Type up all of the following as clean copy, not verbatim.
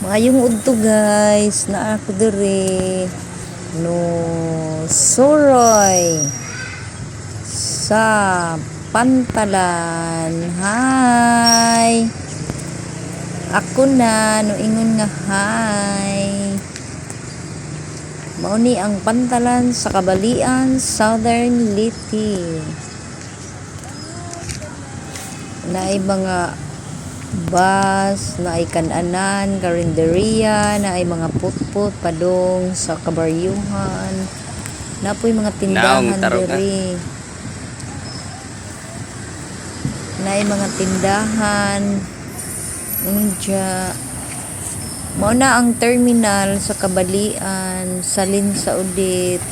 Maayong udto guys, naa ako diri no Suroy sa Pantalan. Hi. Ako na no ingon nga hi. Mao ni ang Pantalan sa Kabalian, Southern Leyte. Naay mga bus, naay kananan, karinderya, naay mga putput, padong sa kabaryuhan. Napoy mga tindahan diri. Naay mga tindahan. Unja. Mao na ang terminal sa Kabalian, salin sa Udit.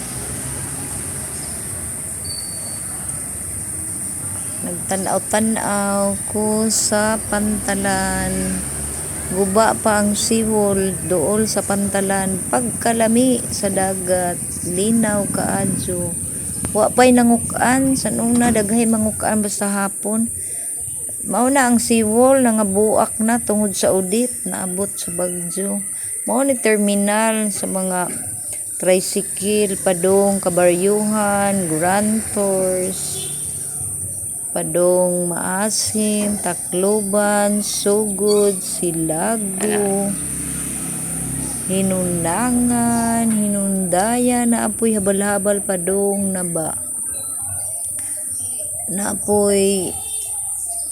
Nagtanaw-tanaw ko sa Pantalan. Guba pa ang seawall dool sa Pantalan. Pagkalami sa dagat, linaw kaadyo. Wa pay nangukan sa una daghay mangukan basta hapon. Mao na ang seawall nangabuak na tungod sa Udit, naabot sa Bagyo. Mao ni terminal sa mga tricycle, padong kabaryuhan, grand tours, padong Maasim, Tacloban, Sugod, Silago, Hinundangan, Hinundaya, naapoy habal-habal padong na ba. Naapoy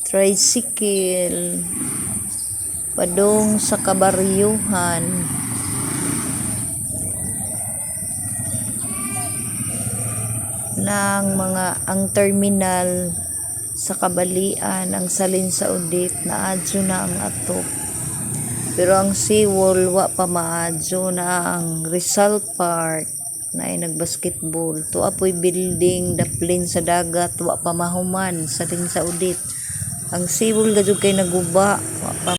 tricycle, padong sa kabaryuhan. Ng mga ang terminal sa Kabalian, ang salin sa Udit, naadyo na ang atop. Pero ang seawall, wa pa maadyo na ang Rizal Park, na ay nagbasketball. Tuwa po'y building, daplin sa dagat, wa pa mahuman, salin sa Udit. Ang seawall gadyo kay naguba, wa pa